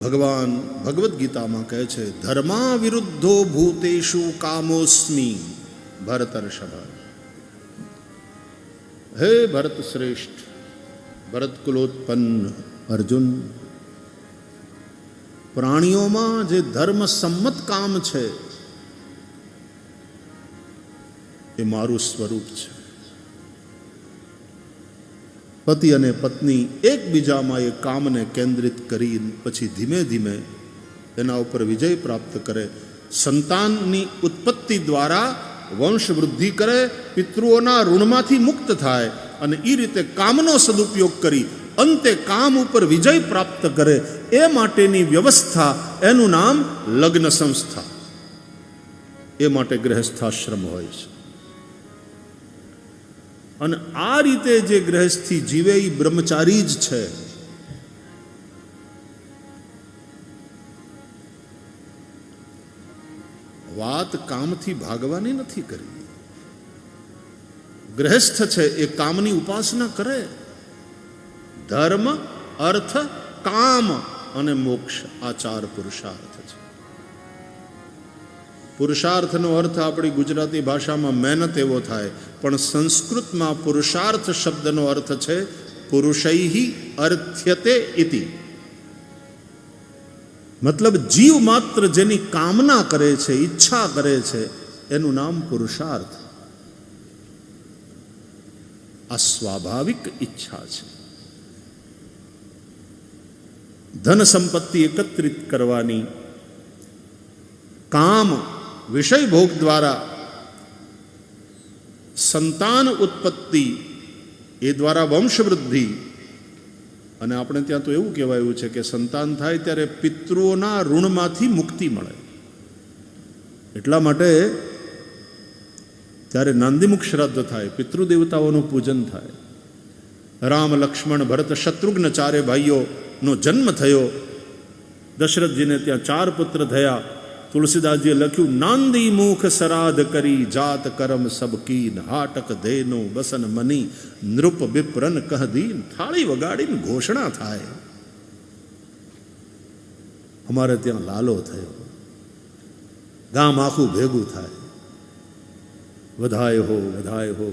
ભગવાન ભગવદ્ ગીતામાં કહે છે, ધર્મા વિરુદ્ધો ભૂતેષુ કામોસ્મિ ભરતર્ષભ. હે ભરત શ્રેષ્ઠ, ભરત કુલોત્પન્ન અર્જુન, પ્રાણીઓમાં જે ધર્મ સંમત કામ છે એ મારું સ્વરૂપ છે. પતિ અને પત્ની એકબીજામાં એ કામને કેન્દ્રિત કરી પછી ધીમે ધીમે એના ઉપર વિજય પ્રાપ્ત કરે, સંતાનની ઉત્પત્તિ દ્વારા વંશ વૃદ્ધિ કરે, પિતૃઓના ઋણમાંથી મુક્ત થાય અને એ રીતે કામનો સદુપયોગ કરી અંતે કામ ઉપર વિજય પ્રાપ્ત કરે, એ માટેની વ્યવસ્થા, એનું નામ લગ્ન સંસ્થા. એ માટે ગૃહસ્થાશ્રમ હોય છે. અને આ રીતે જે ગૃહસ્થી જીવે એ બ્રહ્મચારી જ છે. વાત કામથી ભાગવાની નથી કરવી. ગૃહસ્થ છે એ કામની ઉપાસના કરે. ધર્મ, અર્થ, કામ અને મોક્ષ, આ ચાર પુરુષાર્થ છે. પુરુષાર્થનો અર્થ આપણી ગુજરાતી ભાષામાં મહેનત એવો થાય, પણ સંસ્કૃતમાં પુરુષાર્થ શબ્દનો અર્થ છે પુરુષૈહિ અર્થ્યતે ઇતિ. મતલબ જીવ માત્ર જેની કામના કરે છે, ઈચ્છા કરે છે, એનું નામ પુરુષાર્થ. આ સ્વાભાવિક ઈચ્છા છે. ધન સંપત્તિ એકત્રિત કરવાની, કામ વિષય ભોગ દ્વારા સંતાન ઉત્પત્તિ, એ દ્વારા વંશવૃદ્ધિ. અને આપણે ત્યાં તો એવું કહેવાયું છે કે સંતાન થાય ત્યારે પિતૃઓના ઋણમાંથી મુક્તિ મળે. એટલા માટે ત્યારે નાંદીમુખ શ્રાદ્ધ થાય, પિતૃદેવતાઓનું પૂજન થાય. રામ, લક્ષ્મણ, ભરત, શત્રુઘ્ન ચારે ભાઈઓનો જન્મ થયો. દશરથજીને ત્યાં 4 પુત્ર થયા. તુલસીદાસજીએ લખ્યું, નાંદી મુખ સરાધ કરી, જાત કરમ સબ કીન, હાટક ધેનો બસન મની, નૃપ વિપ્રન કહ દીન. થાળી વગાડીને ઘોષણા થાય. અમારે ત્યાં લાલો થયો. ગામ આખું ભેગું થાય, વધાય હો, વધાય હો.